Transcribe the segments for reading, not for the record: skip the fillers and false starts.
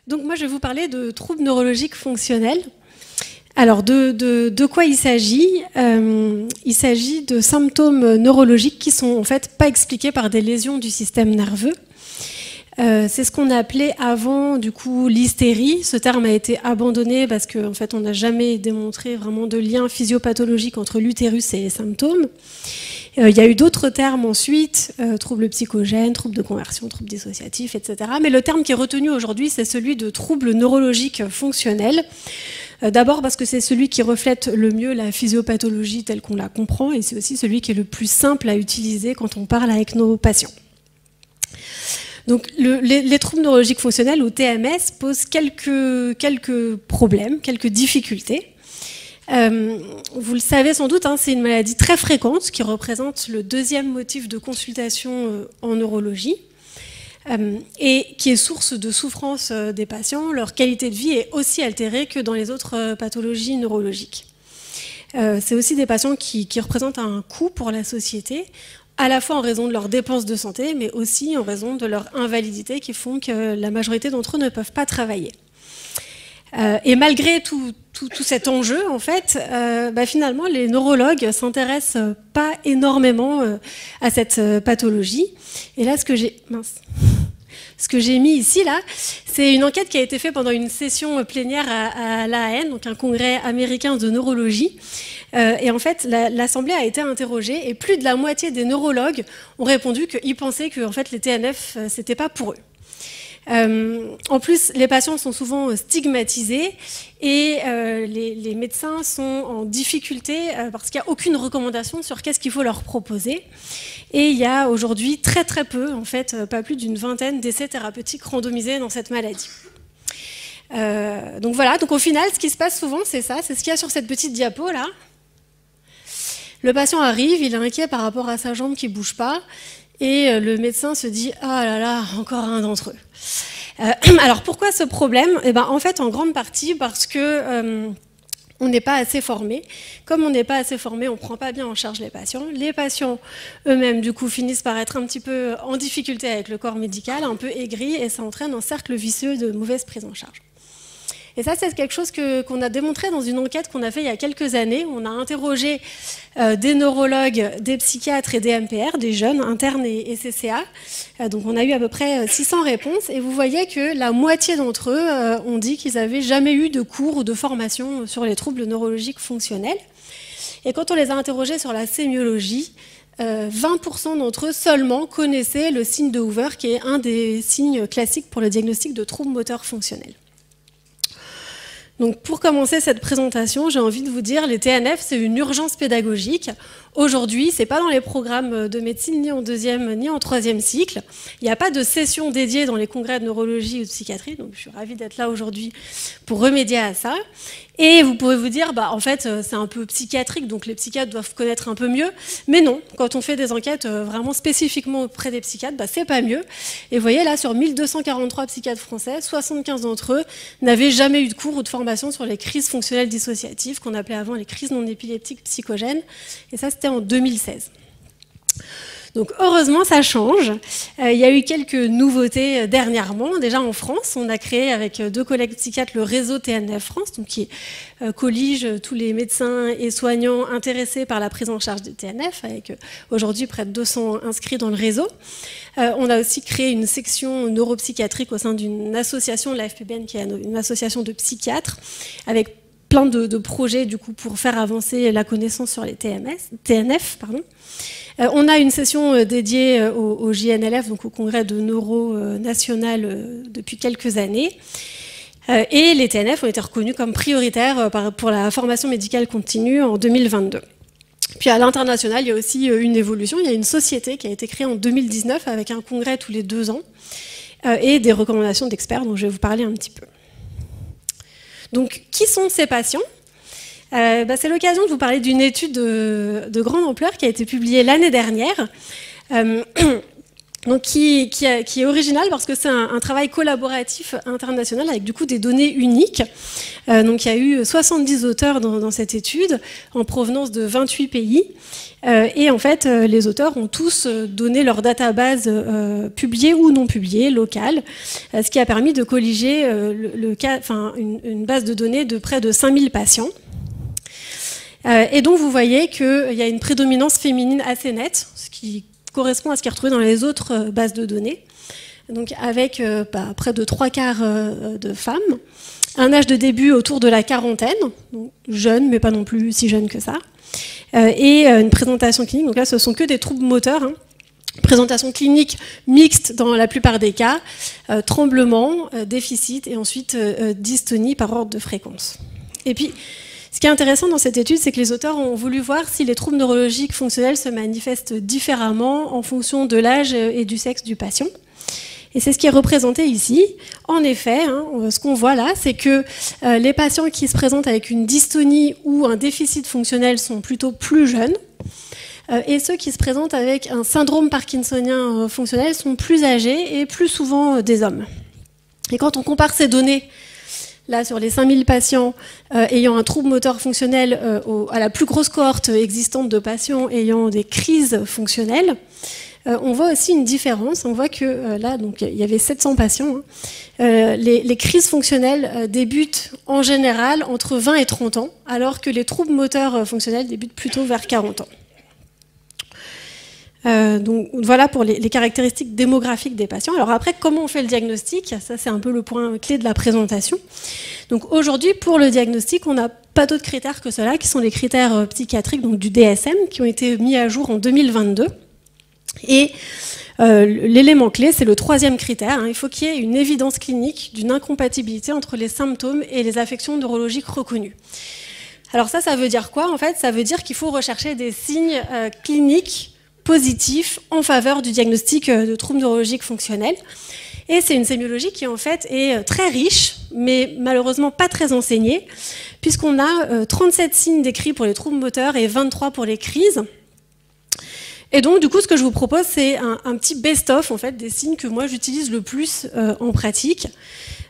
Donc moi, je vais vous parler de troubles neurologiques fonctionnels. Alors, de quoi il s'agit? Il s'agit de symptômes neurologiques qui sont en fait pas expliqués par des lésions du système nerveux. C'est ce qu'on appelait avant, du coup, l'hystérie. Ce terme a été abandonné parce qu'en fait, on n'a jamais démontré vraiment de lien physiopathologique entre l'utérus et les symptômes. Il y a eu d'autres termes ensuite, troubles psychogènes, troubles de conversion, troubles dissociatifs, etc. Mais le terme qui est retenu aujourd'hui, c'est celui de troubles neurologiques fonctionnels. D'abord parce que c'est celui qui reflète le mieux la physiopathologie telle qu'on la comprend, et c'est aussi celui qui est le plus simple à utiliser quand on parle avec nos patients. Donc les troubles neurologiques fonctionnels, ou TMS, posent quelques problèmes, quelques difficultés. Vous le savez sans doute, hein, c'est une maladie très fréquente qui représente le deuxième motif de consultation en neurologie et qui est source de souffrance des patients. Leur qualité de vie est aussi altérée que dans les autres pathologies neurologiques. C'est aussi des patients qui représentent un coût pour la société, à la fois en raison de leurs dépenses de santé, mais aussi en raison de leur invalidité qui font que la majorité d'entre eux ne peuvent pas travailler. Et malgré tout cet enjeu, en fait, finalement, les neurologues s'intéressent pas énormément à cette pathologie. Et là, ce que j'ai mis ici, là, c'est une enquête qui a été faite pendant une session plénière à l'AAN, donc un congrès américain de neurologie. Et en fait, l'Assemblée a été interrogée et plus de la moitié des neurologues ont répondu qu'ils pensaient que en fait, les TNF, c'était pas pour eux. En plus, les patients sont souvent stigmatisés et les médecins sont en difficulté parce qu'il n'y a aucune recommandation sur qu'est-ce qu'il faut leur proposer. Et il y a aujourd'hui très peu, en fait, pas plus d'une vingtaine d'essais thérapeutiques randomisés dans cette maladie. Donc voilà, donc au final, ce qui se passe souvent, c'est ça, c'est ce qu'il y a sur cette petite diapo là. Le patient arrive, il est inquiet par rapport à sa jambe qui ne bouge pas. Et le médecin se dit « Ah là là, encore un d'entre eux ». Alors pourquoi ce problème? En fait, en grande partie parce que on n'est pas assez formé. Comme on n'est pas assez formé, on ne prend pas bien en charge les patients. Les patients eux-mêmes, du coup, finissent par être un petit peu en difficulté avec le corps médical, un peu aigris, et ça entraîne un cercle vicieux de mauvaise prise en charge. Et ça, c'est quelque chose qu'on a démontré dans une enquête qu'on a fait il y a quelques années. On a interrogé des neurologues, des psychiatres et des MPR, des jeunes internes et CCA. Donc on a eu à peu près 600 réponses. Et vous voyez que la moitié d'entre eux ont dit qu'ils n'avaient jamais eu de cours ou de formation sur les troubles neurologiques fonctionnels. Et quand on les a interrogés sur la sémiologie, 20% d'entre eux seulement connaissaient le signe de Hoover, qui est un des signes classiques pour le diagnostic de troubles moteurs fonctionnels. Donc pour commencer cette présentation, j'ai envie de vous dire, les TNF, c'est une urgence pédagogique. Aujourd'hui, ce n'est pas dans les programmes de médecine, ni en deuxième, ni en troisième cycle. Il n'y a pas de session dédiée dans les congrès de neurologie ou de psychiatrie, donc je suis ravie d'être là aujourd'hui pour remédier à ça. Et vous pourrez vous dire, en fait, c'est un peu psychiatrique, donc les psychiatres doivent connaître un peu mieux. Mais non, quand on fait des enquêtes vraiment spécifiquement auprès des psychiatres, c'est pas mieux. Et vous voyez, là, sur 1243 psychiatres français, 75 d'entre eux n'avaient jamais eu de cours ou de formation sur les crises fonctionnelles dissociatives, qu'on appelait avant les crises non épileptiques psychogènes. Et ça, c'était en 2016. Donc heureusement, ça change. Il y a eu quelques nouveautés dernièrement. Déjà en France, on a créé avec 2 collègues psychiatres le réseau TNF France, donc qui collige tous les médecins et soignants intéressés par la prise en charge des TNF, avec aujourd'hui près de 200 inscrits dans le réseau. On a aussi créé une section neuropsychiatrique au sein d'une association, la FPBN, qui est une association de psychiatres, avec plein de projets du coup, pour faire avancer la connaissance sur les TNF. On a une session dédiée au JNLF, donc au Congrès de Neuro National, depuis quelques années. Et les TNF ont été reconnus comme prioritaires pour la formation médicale continue en 2022. Puis à l'international, il y a aussi une évolution. Il y a une société qui a été créée en 2019 avec un congrès tous les 2 ans et des recommandations d'experts dont je vais vous parler un petit peu. Donc, qui sont ces patients ? C'est l'occasion de vous parler d'une étude de grande ampleur qui a été publiée l'année dernière Donc qui est original parce que c'est un travail collaboratif international avec du coup des données uniques. Donc il y a eu 70 auteurs dans cette étude en provenance de 28 pays. Et en fait, les auteurs ont tous donné leur database publiée ou non publiée, locale, ce qui a permis de colliger une base de données de près de 5000 patients. Et donc vous voyez qu'il y a une prédominance féminine assez nette, ce qui correspond à ce qui est retrouvé dans les autres bases de données, donc avec près de 3/4 de femmes, un âge de début autour de la quarantaine, donc jeune mais pas non plus si jeune que ça, et une présentation clinique, donc là ce sont que des troubles moteurs, présentation clinique mixte dans la plupart des cas, tremblement, déficit et ensuite dystonie par ordre de fréquence. Et puis, ce qui est intéressant dans cette étude, c'est que les auteurs ont voulu voir si les troubles neurologiques fonctionnels se manifestent différemment en fonction de l'âge et du sexe du patient. Et c'est ce qui est représenté ici. En effet, ce qu'on voit là, c'est que les patients qui se présentent avec une dystonie ou un déficit fonctionnel sont plutôt plus jeunes. Et ceux qui se présentent avec un syndrome parkinsonien fonctionnel sont plus âgés et plus souvent des hommes. Et quand on compare ces données, là, sur les 5000 patients ayant un trouble moteur fonctionnel à la plus grosse cohorte existante de patients ayant des crises fonctionnelles, on voit aussi une différence. On voit que là, donc, il y avait 700 patients. Les crises fonctionnelles débutent en général entre 20 et 30 ans, alors que les troubles moteurs fonctionnels débutent plutôt vers 40 ans. Donc voilà pour les caractéristiques démographiques des patients. Alors après, comment on fait le diagnostic? Ça, c'est un peu le point clé de la présentation. Donc aujourd'hui, pour le diagnostic, on n'a pas d'autres critères que ceux-là, qui sont les critères psychiatriques, donc du DSM, qui ont été mis à jour en 2022. Et l'élément clé, c'est le 3e critère. Il faut qu'il y ait une évidence clinique d'une incompatibilité entre les symptômes et les affections neurologiques reconnues. Alors ça veut dire quoi? En fait, ça veut dire qu'il faut rechercher des signes cliniques positif en faveur du diagnostic de troubles neurologiques fonctionnels. Et c'est une sémiologie qui en fait est très riche, mais malheureusement pas très enseignée, puisqu'on a 37 signes décrits pour les troubles moteurs et 23 pour les crises. Et donc du coup, ce que je vous propose, c'est un petit best-of en fait, des signes que moi j'utilise le plus en pratique,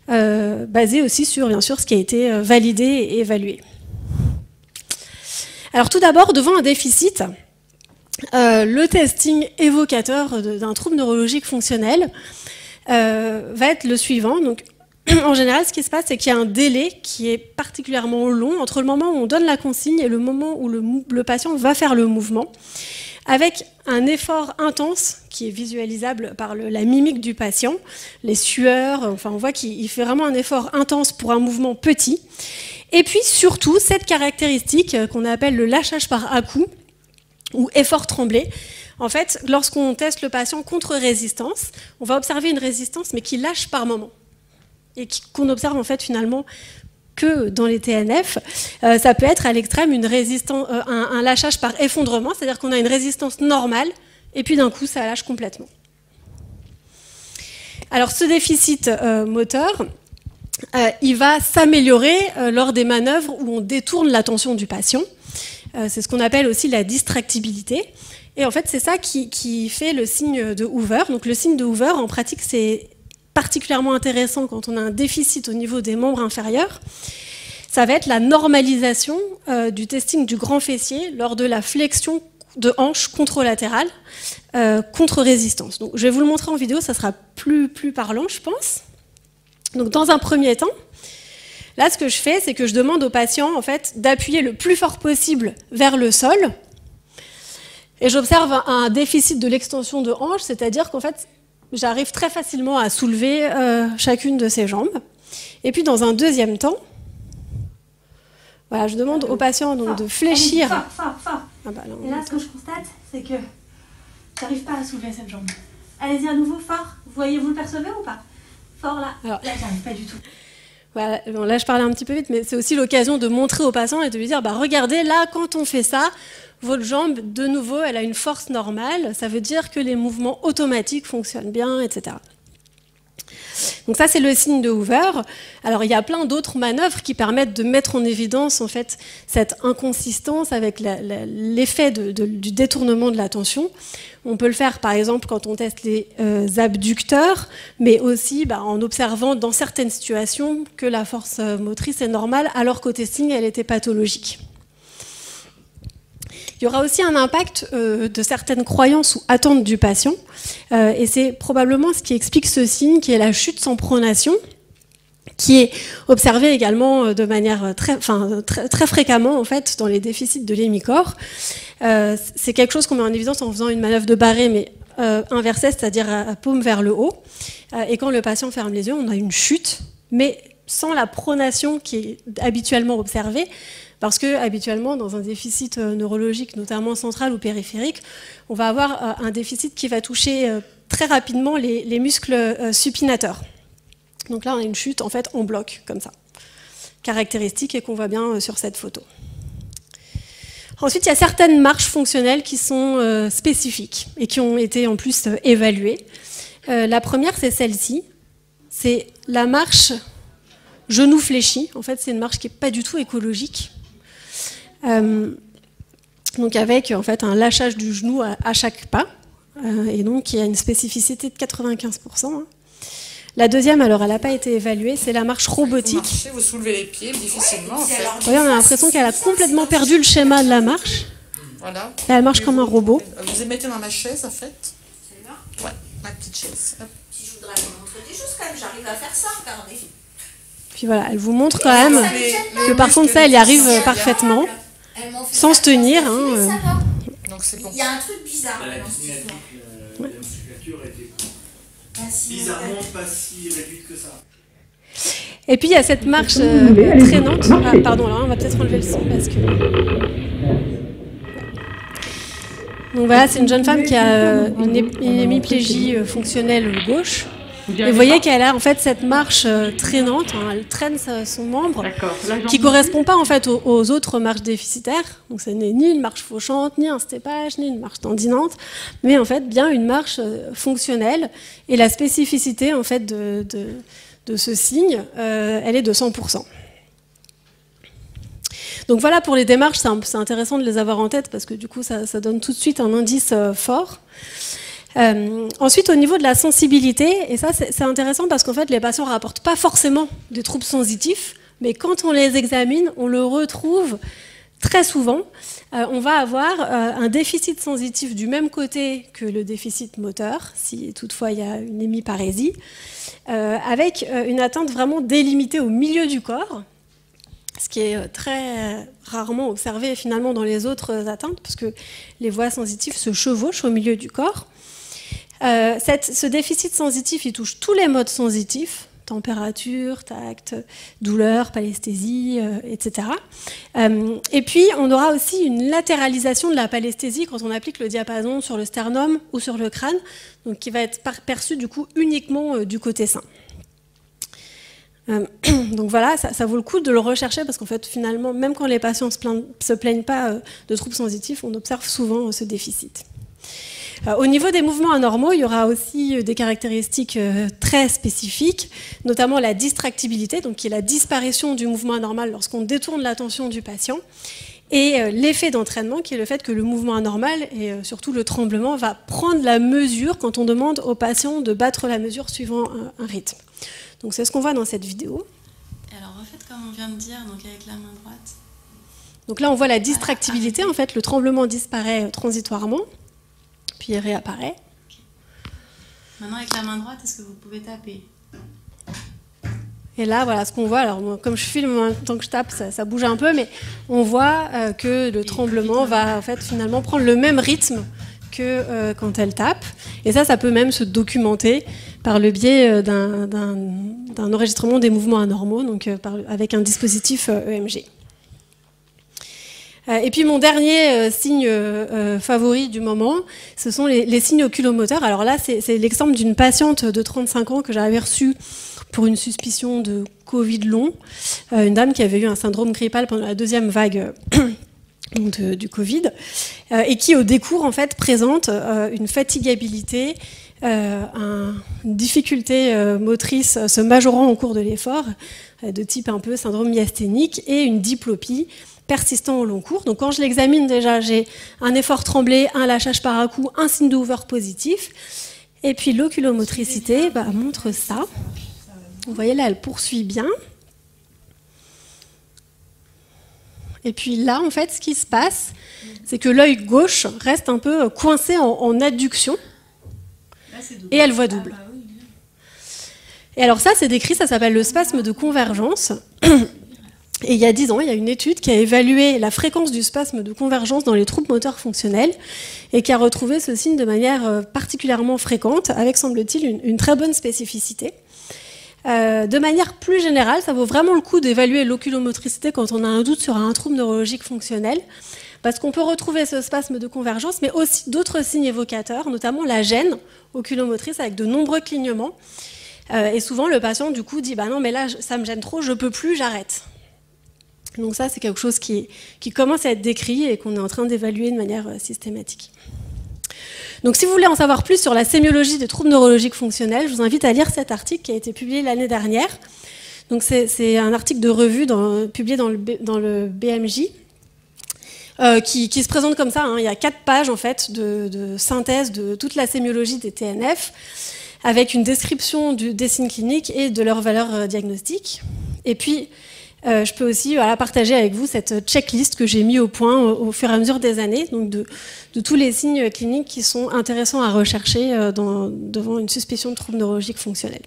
basé aussi sur bien sûr ce qui a été validé et évalué. Alors tout d'abord, devant un déficit, le testing évocateur d'un trouble neurologique fonctionnel va être le suivant. Donc, en général, ce qui se passe, c'est qu'il y a un délai qui est particulièrement long entre le moment où on donne la consigne et le moment où le patient va faire le mouvement, avec un effort intense qui est visualisable par la mimique du patient, les sueurs, enfin on voit qu'il fait vraiment un effort intense pour un mouvement petit. Et puis surtout, cette caractéristique qu'on appelle le lâchage par à-coups, ou effort tremblé. En fait, lorsqu'on teste le patient contre résistance, on va observer une résistance, mais qui lâche par moment. Et qu'on observe en fait finalement que dans les TNF. Ça peut être à l'extrême un lâchage par effondrement, c'est-à-dire qu'on a une résistance normale, et puis d'un coup, ça lâche complètement. Alors, ce déficit moteur, il va s'améliorer lors des manœuvres où on détourne l'attention du patient. C'est ce qu'on appelle aussi la distractibilité. Et en fait, c'est ça qui fait le signe de Hoover. Donc le signe de Hoover, en pratique, c'est particulièrement intéressant quand on a un déficit au niveau des membres inférieurs. Ça va être la normalisation du testing du grand fessier lors de la flexion de hanche contralatérale contre résistance. Donc, je vais vous le montrer en vidéo, ça sera plus parlant, je pense. Donc, dans un premier temps, là, ce que je fais, c'est que je demande au patient en fait, d'appuyer le plus fort possible vers le sol. Et j'observe un déficit de l'extension de hanche, c'est-à-dire qu'en fait, j'arrive très facilement à soulever chacune de ses jambes. Et puis, dans un deuxième temps, voilà, je demande au patient donc, de fléchir. Fort. Ah bah, et là, ce que je constate, c'est que j'arrive pas à soulever cette jambe. Allez-y à nouveau, fort. Vous le percevez ou pas? Fort, là. Alors, là, j'arrive pas du tout. Voilà, bon, là, je parlais un petit peu vite, mais c'est aussi l'occasion de montrer au patient et de lui dire, bah, regardez, là, quand on fait ça, votre jambe, de nouveau, elle a une force normale. Ça veut dire que les mouvements automatiques fonctionnent bien, etc. Donc ça, c'est le signe de Hoover. Alors, il y a plein d'autres manœuvres qui permettent de mettre en évidence en fait, cette inconsistance avec l'effet du détournement de l'attention. On peut le faire, par exemple, quand on teste les abducteurs, mais aussi en observant dans certaines situations que la force motrice est normale, alors qu'au testing, elle était pathologique. Il y aura aussi un impact de certaines croyances ou attentes du patient, et c'est probablement ce qui explique ce signe, qui est la chute sans pronation, qui est observé également de manière très fréquemment en fait, dans les déficits de l'hémicorps. C'est quelque chose qu'on met en évidence en faisant une manœuvre de barré, mais inversée, c'est-à-dire à paume vers le haut. Et quand le patient ferme les yeux, on a une chute, mais sans la pronation qui est habituellement observée, parce que habituellement, dans un déficit neurologique, notamment central ou périphérique, on va avoir un déficit qui va toucher très rapidement les muscles supinateurs. Donc là, on a une chute en fait en bloc, comme ça, caractéristique et qu'on voit bien sur cette photo. Ensuite, il y a certaines marches fonctionnelles qui sont spécifiques et qui ont été en plus évaluées. La première, c'est celle-ci. C'est la marche genou fléchi. En fait, c'est une marche qui n'est pas du tout écologique. Donc avec en fait, un lâchage du genou à chaque pas. Et donc, il y a une spécificité de 95%. La deuxième, alors, elle n'a pas été évaluée, c'est la marche robotique. Vous marchez, vous soulevez les pieds difficilement, en fait. Oui, on a l'impression qu'elle a complètement perdu le schéma de la marche. Voilà. Là, elle marche comme un robot. Vous les mettez dans ma chaise, en fait. Celle-là ? Ouais, ma petite chaise. Hop. Si je voudrais vous montrer des choses, quand même, j'arrive à faire ça, regardez. Puis voilà, elle vous montre quand même que par contre, ça, elle y arrive parfaitement, sans se tenir. Donc c'est bon. Il y a un truc bizarre. La musculature était bizarrement pas si réduite que ça. Et puis il y a cette marche traînante. Ah, pardon, là, on va peut-être enlever le son parce que. Donc voilà, c'est une jeune femme qui a une hémiplégie fonctionnelle gauche. Et vous voyez qu'elle a en fait cette marche traînante, elle traîne son membre, qui ne correspond pas en fait aux autres marches déficitaires. Donc ce n'est ni une marche fauchante, ni un steppage, ni une marche tendinante, mais en fait bien une marche fonctionnelle. Et la spécificité en fait de ce signe, elle est de 100%. Donc voilà pour les démarches, c'est intéressant de les avoir en tête parce que du coup ça donne tout de suite un indice fort. Ensuite, au niveau de la sensibilité, et ça c'est intéressant parce qu'en fait les patients ne rapportent pas forcément des troubles sensitifs, mais quand on les examine, on le retrouve très souvent. On va avoir un déficit sensitif du même côté que le déficit moteur, si toutefois il y a une hémiparésie, avec une atteinte vraiment délimitée au milieu du corps, ce qui est très rarement observé finalement dans les autres atteintes, parce que les voies sensitives se chevauchent au milieu du corps. Ce déficit sensitif, il touche tous les modes sensitifs, température, tact, douleur, palesthésie, etc. Et puis, on aura aussi une latéralisation de la palesthésie quand on applique le diapason sur le sternum ou sur le crâne, donc qui va être perçu du coup uniquement du côté sain. Donc voilà, ça vaut le coup de le rechercher parce qu'en fait, finalement, même quand les patients ne se plaignent pas de troubles sensitifs, on observe souvent ce déficit. Au niveau des mouvements anormaux, il y aura aussi des caractéristiques très spécifiques, notamment la distractibilité, donc qui est la disparition du mouvement anormal lorsqu'on détourne l'attention du patient, et l'effet d'entraînement, qui est le fait que le mouvement anormal, et surtout le tremblement, va prendre la mesure quand on demande au patient de battre la mesure suivant un rythme. Donc c'est ce qu'on voit dans cette vidéo. Alors refaites comme on vient de dire, donc avec la main droite. Donc là on voit la distractibilité, en fait le tremblement disparaît transitoirement, puis il réapparaît. Okay. Maintenant avec la main droite, est-ce que vous pouvez taper? Et là voilà ce qu'on voit, alors moi, comme je filme en même temps que je tape, ça bouge un peu, mais on voit que le tremblement va en fait finalement prendre le même rythme que quand elle tape. Et ça peut même se documenter par le biais d'un enregistrement des mouvements anormaux, donc avec un dispositif EMG. Et puis mon dernier signe favori du moment, ce sont les signes oculomoteurs. Alors là, c'est l'exemple d'une patiente de 35 ans que j'avais reçue pour une suspicion de Covid long, une dame qui avait eu un syndrome grippal pendant la deuxième vague du Covid, et qui au décours en fait présente une fatigabilité une difficulté motrice se majorant au cours de l'effort, de type un peu syndrome myasthénique, et une diplopie persistant au long cours. Donc quand je l'examine déjà, j'ai un effort tremblé, un lâchage par à-coup, un signe de Hoover positif. Et puis l'oculomotricité montre ça. Vous voyez là, elle poursuit bien. Et puis là, en fait, ce qui se passe, c'est que l'œil gauche reste un peu coincé en adduction. Et elle voit double. Et alors ça, c'est décrit, ça s'appelle le spasme de convergence. Et il y a 10 ans, il y a une étude qui a évalué la fréquence du spasme de convergence dans les troubles moteurs fonctionnels et qui a retrouvé ce signe de manière particulièrement fréquente, avec, semble-t-il, une très bonne spécificité. De manière plus générale, ça vaut vraiment le coup d'évaluer l'oculomotricité quand on a un doute sur un trouble neurologique fonctionnel, parce qu'on peut retrouver ce spasme de convergence, mais aussi d'autres signes évocateurs, notamment la gêne oculomotrice avec de nombreux clignements. Et souvent, le patient, du coup, dit « non, mais là, ça me gêne trop, je peux plus, j'arrête ». Donc ça, c'est quelque chose qui commence à être décrit et qu'on est en train d'évaluer de manière systématique. Donc si vous voulez en savoir plus sur la sémiologie des troubles neurologiques fonctionnels, je vous invite à lire cet article qui a été publié l'année dernière. Donc c'est un article de revue publié dans le BMJ qui se présente comme ça. Il y a 4 pages en fait, de synthèse de toute la sémiologie des TNF avec une description des signes cliniques et de leur valeur diagnostique. Et puis, je peux aussi partager avec vous cette checklist que j'ai mis au point au fur et à mesure des années, donc de tous les signes cliniques qui sont intéressants à rechercher devant une suspicion de trouble neurologique fonctionnel.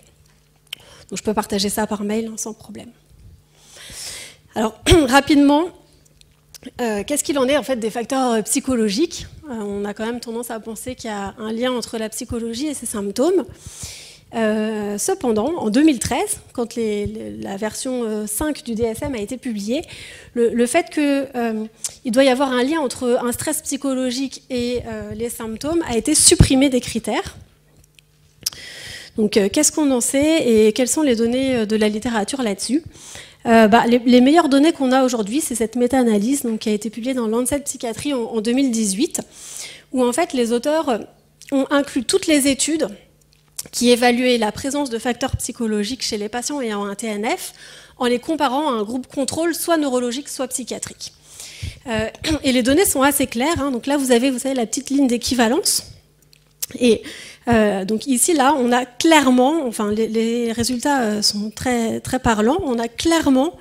Donc je peux partager ça par mail sans problème. Alors, rapidement, qu'est-ce qu'il en est en fait des facteurs psychologiques ? On a quand même tendance à penser qu'il y a un lien entre la psychologie et ses symptômes. Cependant, en 2013, quand la version 5 du DSM a été publiée, le fait qu'il doit y avoir un lien entre un stress psychologique et les symptômes a été supprimé des critères. Donc, qu'est-ce qu'on en sait et quelles sont les données de la littérature là-dessus ? Les meilleures données qu'on a aujourd'hui, c'est cette méta-analyse qui a été publiée dans Lancet Psychiatry en 2018, où en fait les auteurs ont inclus toutes les études qui évaluait la présence de facteurs psychologiques chez les patients ayant un TNF en les comparant à un groupe contrôle soit neurologique, soit psychiatrique. Et les données sont assez claires. Donc là, vous savez, la petite ligne d'équivalence. Et donc ici, là, on a clairement, enfin les résultats sont très, très parlants, on a clairement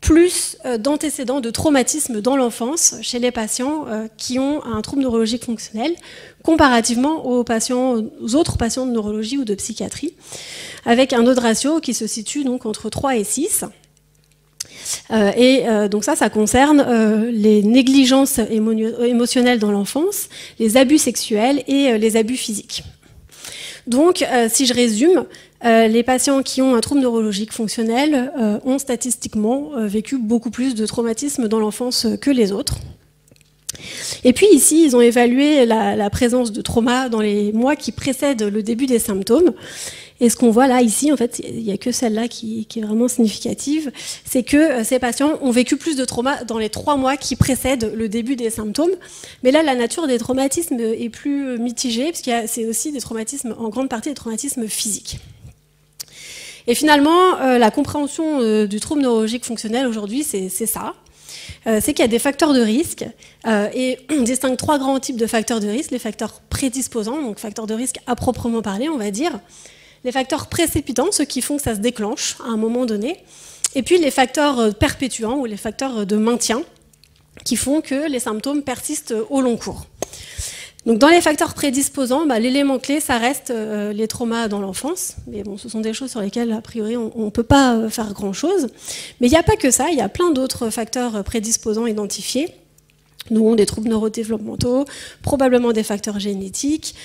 plus d'antécédents de traumatisme dans l'enfance chez les patients qui ont un trouble neurologique fonctionnel comparativement aux autres patients de neurologie ou de psychiatrie, avec un autre ratio qui se situe donc entre 3 et 6. Donc ça concerne les négligences émotionnelles dans l'enfance, les abus sexuels et les abus physiques. Donc, si je résume, les patients qui ont un trouble neurologique fonctionnel ont statistiquement vécu beaucoup plus de traumatismes dans l'enfance que les autres. Et puis ici, ils ont évalué la présence de trauma dans les mois qui précèdent le début des symptômes. Et ce qu'on voit là, ici, en fait, il n'y a que celle-là qui est vraiment significative, c'est que ces patients ont vécu plus de trauma dans les 3 mois qui précèdent le début des symptômes. Mais là, la nature des traumatismes est plus mitigée, parce que c'est aussi des traumatismes, en grande partie des traumatismes physiques. Et finalement, la compréhension du trouble neurologique fonctionnel aujourd'hui, c'est ça. C'est qu'il y a des facteurs de risque, et on distingue 3 grands types de facteurs de risque. Les facteurs prédisposants, donc facteurs de risque à proprement parler, on va dire. Les facteurs précipitants, ceux qui font que ça se déclenche à un moment donné. Et puis les facteurs perpétuants, ou les facteurs de maintien, qui font que les symptômes persistent au long cours. Donc dans les facteurs prédisposants, l'élément clé, ça reste les traumas dans l'enfance. Mais bon, ce sont des choses sur lesquelles, a priori, on ne peut pas faire grand-chose. Mais il n'y a pas que ça, il y a plein d'autres facteurs prédisposants identifiés, dont des troubles neurodéveloppementaux, probablement des facteurs génétiques,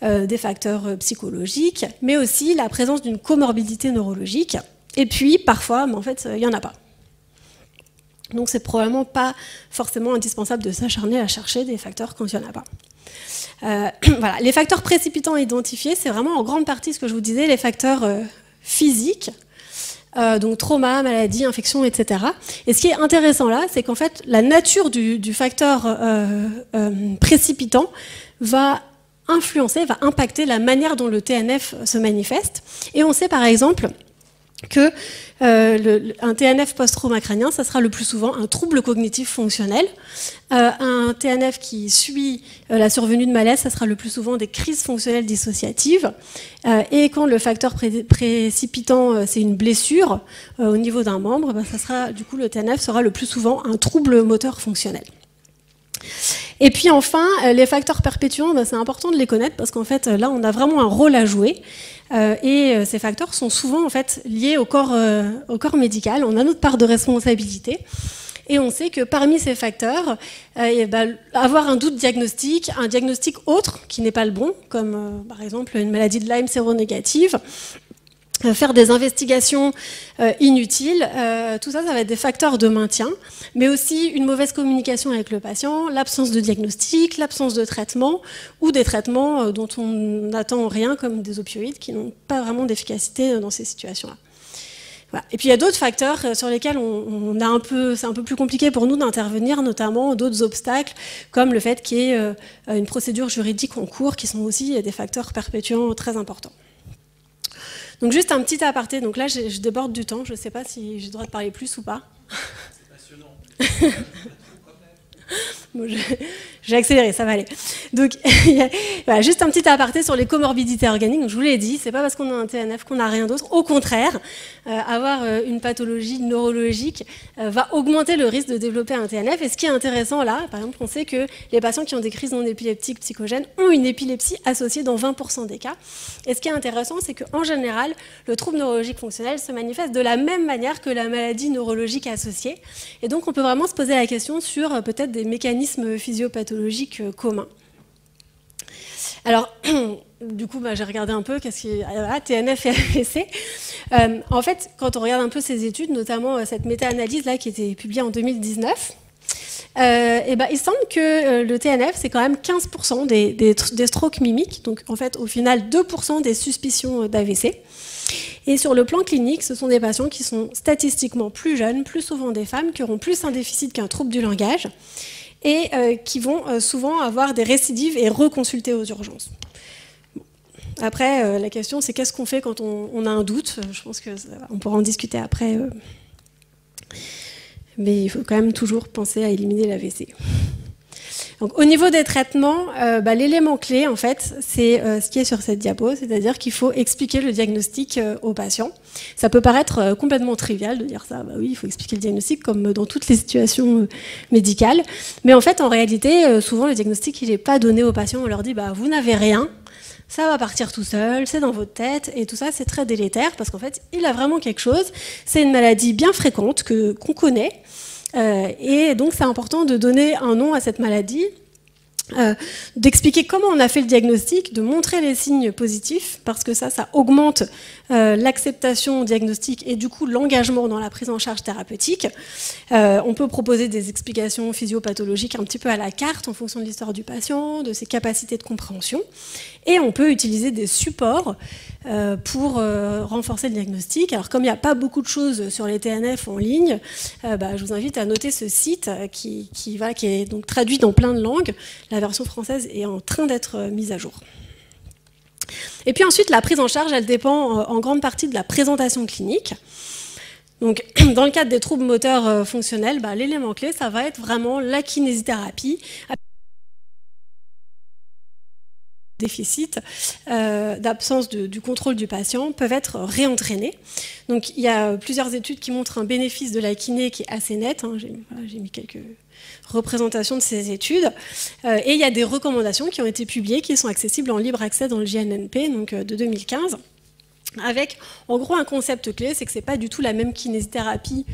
des facteurs psychologiques, mais aussi la présence d'une comorbidité neurologique. Et puis, parfois, en fait, il n'y en a pas. Donc c'est probablement pas forcément indispensable de s'acharner à chercher des facteurs quand il n'y en a pas. Voilà. Les facteurs précipitants identifiés, c'est vraiment en grande partie ce que je vous disais, les facteurs physiques, donc trauma, maladie, infection, etc. Et ce qui est intéressant là, c'est qu'en fait, la nature du facteur précipitant va influencer, va impacter la manière dont le TNF se manifeste. Et on sait par exemple que un TNF post-trauma crânien, ça sera le plus souvent un trouble cognitif fonctionnel. Un TNF qui suit la survenue de malaise, ça sera le plus souvent des crises fonctionnelles dissociatives. Et quand le facteur précipitant, c'est une blessure au niveau d'un membre, ça sera, du coup, le TNF sera le plus souvent un trouble moteur fonctionnel. Et puis enfin, les facteurs perpétuants, c'est important de les connaître parce qu'en fait, là, on a vraiment un rôle à jouer. Et ces facteurs sont souvent en fait liés au corps médical. On a notre part de responsabilité. Et on sait que parmi ces facteurs, avoir un doute diagnostique, un diagnostic autre qui n'est pas le bon, comme par exemple une maladie de Lyme séronégative, faire des investigations inutiles, tout ça, ça va être des facteurs de maintien, mais aussi une mauvaise communication avec le patient, l'absence de diagnostic, l'absence de traitement, ou des traitements dont on n'attend rien, comme des opioïdes, qui n'ont pas vraiment d'efficacité dans ces situations-là. Voilà. Et puis il y a d'autres facteurs sur lesquels c'est un peu plus compliqué pour nous d'intervenir, notamment d'autres obstacles, comme le fait qu'il y ait une procédure juridique en cours, qui sont aussi des facteurs perpétuants très importants. Donc juste un petit aparté, donc là je déborde du temps, je ne sais pas si j'ai le droit de parler plus ou pas. C'est passionnant. Bon, j'ai accéléré, ça va aller. Donc voilà, juste un petit aparté sur les comorbidités organiques. Donc, je vous l'ai dit, c'est pas parce qu'on a un TNF qu'on n'a rien d'autre. Au contraire, avoir une pathologie neurologique va augmenter le risque de développer un TNF. Et ce qui est intéressant là, par exemple, on sait que les patients qui ont des crises non épileptiques psychogènes ont une épilepsie associée dans 20% des cas. Et ce qui est intéressant, c'est qu'en général, le trouble neurologique fonctionnel se manifeste de la même manière que la maladie neurologique associée. Et donc, on peut vraiment se poser la question sur peut-être des mécanismes physiopathologiques communs. Alors, du coup, j'ai regardé un peu qu'est-ce qui est TNF et AVC. En fait, quand on regarde un peu ces études, notamment cette méta-analyse là qui a été publiée en 2019, il semble que le TNF, c'est quand même 15% des strokes mimiques, donc en fait, au final, 2% des suspicions d'AVC. Et sur le plan clinique, ce sont des patients qui sont statistiquement plus jeunes, plus souvent des femmes, qui auront plus un déficit qu'un trouble du langage, et qui vont souvent avoir des récidives et reconsulter aux urgences. Bon. Après, la question, c'est qu'est-ce qu'on fait quand on a un doute? Je pense qu'on pourra en discuter après. Mais il faut quand même toujours penser à éliminer l'AVC. Donc, au niveau des traitements, l'élément clé, en fait, c'est ce qui est sur cette diapo, c'est-à-dire qu'il faut expliquer le diagnostic aux patients. Ça peut paraître complètement trivial de dire ça, oui, il faut expliquer le diagnostic, comme dans toutes les situations médicales. Mais en fait, en réalité, souvent, le diagnostic, il n'est pas donné aux patients. On leur dit, vous n'avez rien, ça va partir tout seul, c'est dans votre tête, et tout ça, c'est très délétère, parce qu'en fait, il a vraiment quelque chose. C'est une maladie bien fréquente, qu'on connaît. Et donc c'est important de donner un nom à cette maladie, d'expliquer comment on a fait le diagnostic, de montrer les signes positifs, parce que ça augmente l'acceptation diagnostique et du coup l'engagement dans la prise en charge thérapeutique. On peut proposer des explications physiopathologiques un petit peu à la carte en fonction de l'histoire du patient, de ses capacités de compréhension, et on peut utiliser des supports pour renforcer le diagnostic. Alors comme il n'y a pas beaucoup de choses sur les TNF en ligne, je vous invite à noter ce site qui est donc traduit dans plein de langues. La version française est en train d'être mise à jour. Et puis ensuite, la prise en charge, elle dépend en grande partie de la présentation clinique. Donc, dans le cadre des troubles moteurs fonctionnels, l'élément clé, ça va être vraiment la kinésithérapie. Déficit d'absence du contrôle du patient peuvent être réentraînés. Donc il y a plusieurs études qui montrent un bénéfice de la kiné qui est assez net. J'ai mis quelques représentations de ces études. Et il y a des recommandations qui ont été publiées, qui sont accessibles en libre accès dans le JNNP, donc de 2015, avec en gros un concept clé, c'est que ce n'est pas du tout la même kinésithérapie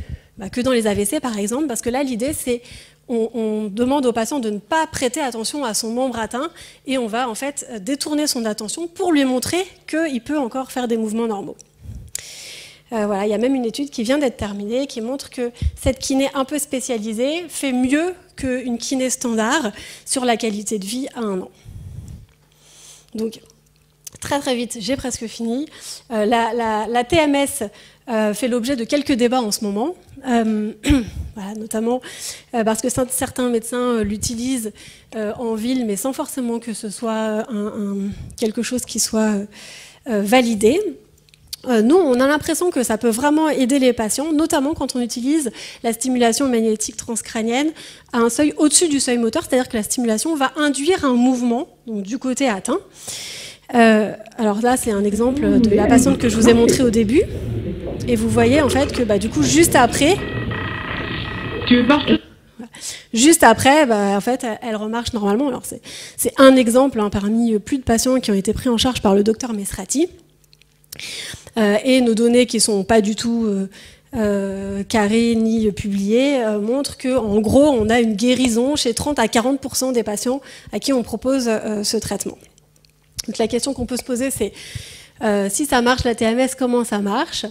que dans les AVC par exemple, parce que là l'idée c'est on demande au patient de ne pas prêter attention à son membre atteint et on va en fait détourner son attention pour lui montrer qu'il peut encore faire des mouvements normaux. Voilà, il y a même une étude qui vient d'être terminée qui montre que cette kiné un peu spécialisée fait mieux qu'une kiné standard sur la qualité de vie à 1 an. Donc, très très vite, j'ai presque fini. La TMS fait l'objet de quelques débats en ce moment. Voilà, notamment parce que certains médecins l'utilisent en ville, mais sans forcément que ce soit quelque chose qui soit validé. Nous, on a l'impression que ça peut vraiment aider les patients, notamment quand on utilise la stimulation magnétique transcrânienne à un seuil au-dessus du seuil moteur, c'est-à-dire que la stimulation va induire un mouvement, donc du côté atteint. Alors là, c'est un exemple de la patiente que je vous ai montré au début. Et vous voyez en fait que du coup, juste après, en fait, elle remarche normalement. Alors c'est un exemple parmi plus de patients qui ont été pris en charge par le docteur Mesrati. Et nos données qui ne sont pas du tout carrées ni publiées montrent qu'en gros, on a une guérison chez 30 à 40% des patients à qui on propose ce traitement. Donc la question qu'on peut se poser, c'est si ça marche la TMS, comment ça marche ?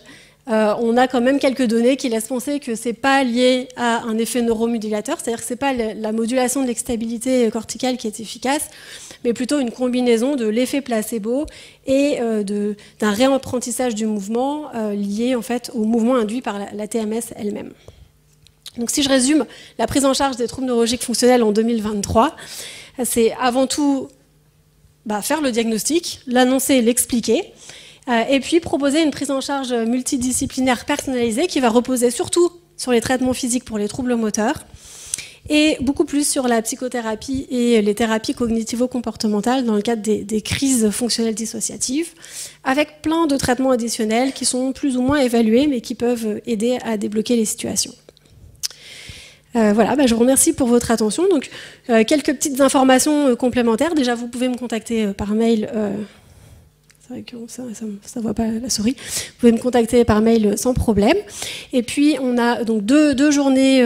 On a quand même quelques données qui laissent penser que ce n'est pas lié à un effet neuromodulateur, c'est-à-dire que ce n'est pas la modulation de l'extabilité corticale qui est efficace, mais plutôt une combinaison de l'effet placebo et d'un réapprentissage du mouvement lié en fait au mouvement induit par la TMS elle-même. Donc si je résume, la prise en charge des troubles neurologiques fonctionnels en 2023, c'est avant tout faire le diagnostic, l'annoncer, l'expliquer, et puis proposer une prise en charge multidisciplinaire personnalisée qui va reposer surtout sur les traitements physiques pour les troubles moteurs et beaucoup plus sur la psychothérapie et les thérapies cognitivo-comportementales dans le cadre des crises fonctionnelles dissociatives, avec plein de traitements additionnels qui sont plus ou moins évalués mais qui peuvent aider à débloquer les situations. Voilà, je vous remercie pour votre attention. Donc, quelques petites informations complémentaires. Déjà, vous pouvez me contacter par mail. C'est vrai que ça ne voit pas la souris. Vous pouvez me contacter par mail sans problème. Et puis, on a donc deux journées,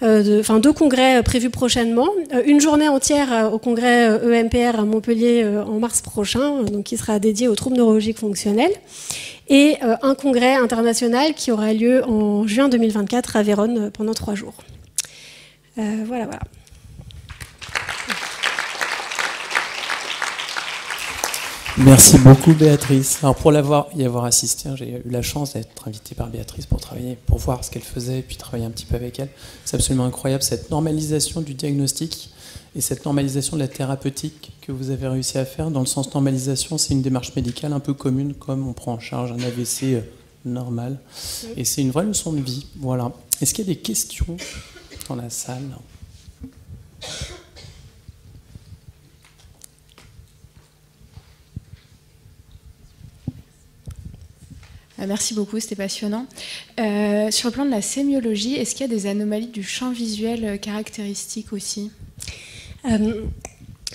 deux congrès prévus prochainement. Une journée entière au congrès EMPR à Montpellier en mars prochain, donc qui sera dédié aux troubles neurologiques fonctionnels. Et un congrès international qui aura lieu en juin 2024 à Vérone pendant 3 jours. Voilà. Merci beaucoup Béatrice. Alors pour y avoir assisté, j'ai eu la chance d'être invité par Béatrice pour voir ce qu'elle faisait et puis travailler un petit peu avec elle. C'est absolument incroyable cette normalisation du diagnostic et cette normalisation de la thérapeutique que vous avez réussi à faire. Dans le sens normalisation, c'est une démarche médicale un peu commune comme on prend en charge un AVC normal. Et c'est une vraie leçon de vie. Voilà. Est-ce qu'il y a des questions dans la salle ? Merci beaucoup, c'était passionnant. Sur le plan de la sémiologie, est-ce qu'il y a des anomalies du champ visuel caractéristiques aussi ?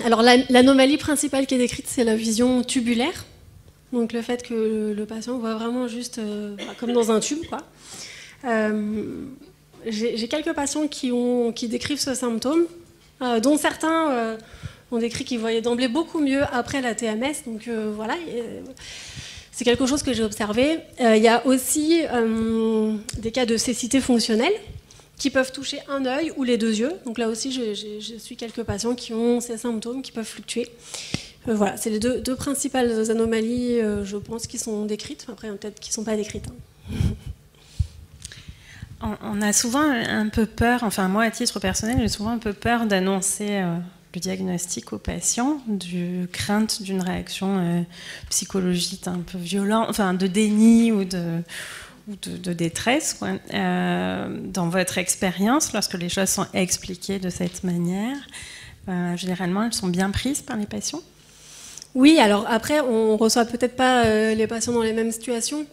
Alors l'anomalie principale qui est décrite, c'est la vision tubulaire. Donc le fait que le patient voit vraiment juste comme dans un tube, quoi. J'ai quelques patients qui décrivent ce symptôme, dont certains ont décrit qu'ils voyaient d'emblée beaucoup mieux après la TMS. Donc voilà, c'est quelque chose que j'ai observé. Il y a aussi des cas de cécité fonctionnelle qui peuvent toucher un œil ou les 2 yeux. Donc là aussi, je suis quelques patients qui ont ces symptômes qui peuvent fluctuer. Voilà, c'est les deux principales anomalies, je pense, qui sont décrites. Après, peut-être qui ne sont pas décrites. On a souvent un peu peur, enfin moi à titre personnel, j'ai souvent un peu peur d'annoncer le diagnostic aux patients, du crainte d'une réaction psychologique un peu violente, enfin de déni ou de détresse, quoi. Dans votre expérience, lorsque les choses sont expliquées de cette manière, généralement elles sont bien prises par les patients ? Oui, alors après, on ne reçoit peut-être pas les patients dans les mêmes situations.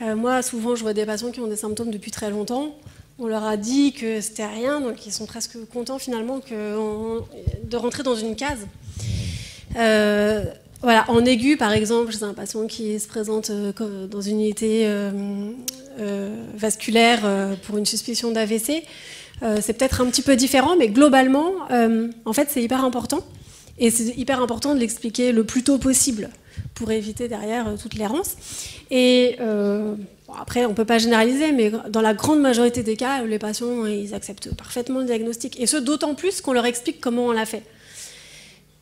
Moi, souvent, je vois des patients qui ont des symptômes depuis très longtemps. On leur a dit que c'était rien, donc ils sont presque contents finalement de rentrer dans une case. Voilà, en aigu, par exemple, j'ai un patient qui se présente dans une unité vasculaire pour une suspicion d'AVC. C'est peut-être un petit peu différent, mais globalement, en fait, c'est hyper important. Et c'est hyper important de l'expliquer le plus tôt possible pour éviter derrière toute l'errance. Et après, on ne peut pas généraliser, mais dans la grande majorité des cas, les patients, ils acceptent parfaitement le diagnostic. Et ce, d'autant plus qu'on leur explique comment on l'a fait.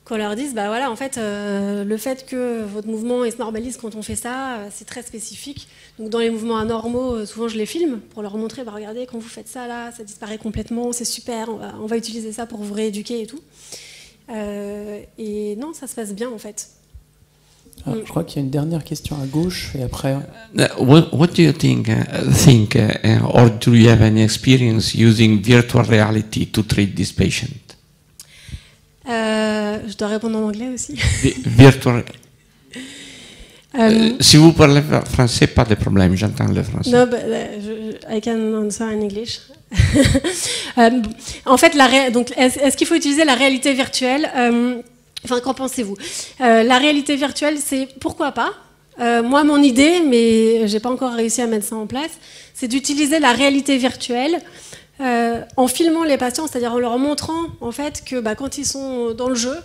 qu'on leur dise, bah voilà, en fait, le fait que votre mouvement se normalise quand on fait ça, c'est très spécifique. Donc dans les mouvements anormaux, souvent je les filme pour leur montrer, bah regardez, quand vous faites ça là, ça disparaît complètement, c'est super, on va utiliser ça pour vous rééduquer et tout. Et non, ça se passe bien en fait. Je crois qu'il y a une dernière question à gauche et après. What do you think, or do you have any experience using virtual reality to treat this patient? Je dois répondre en anglais aussi. Virtual. Si vous parlez français, pas de problème, j'entends le français. No, but I can answer in English. En fait, donc, est-ce qu'il faut utiliser la réalité virtuelle? Enfin, qu'en pensez-vous? La réalité virtuelle, c'est pourquoi pas? Moi, mon idée, mais j'ai pas encore réussi à mettre ça en place, c'est d'utiliser la réalité virtuelle en filmant les patients, c'est-à-dire en leur montrant en fait que quand ils sont dans le jeu,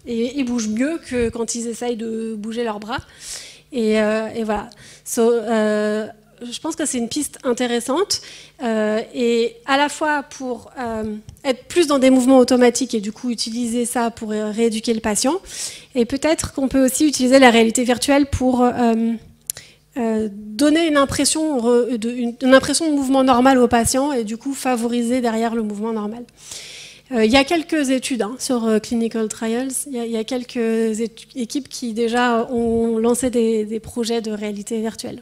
ils bougent mieux que quand ils essayent de bouger leurs bras. Et voilà. Je pense que c'est une piste intéressante et à la fois pour être plus dans des mouvements automatiques et du coup utiliser ça pour rééduquer le patient, et peut-être qu'on peut aussi utiliser la réalité virtuelle pour donner une impression de mouvement normal au patient et du coup favoriser derrière le mouvement normal. Il y a quelques études sur Clinical Trials, il y a quelques équipes qui déjà ont lancé des projets de réalité virtuelle.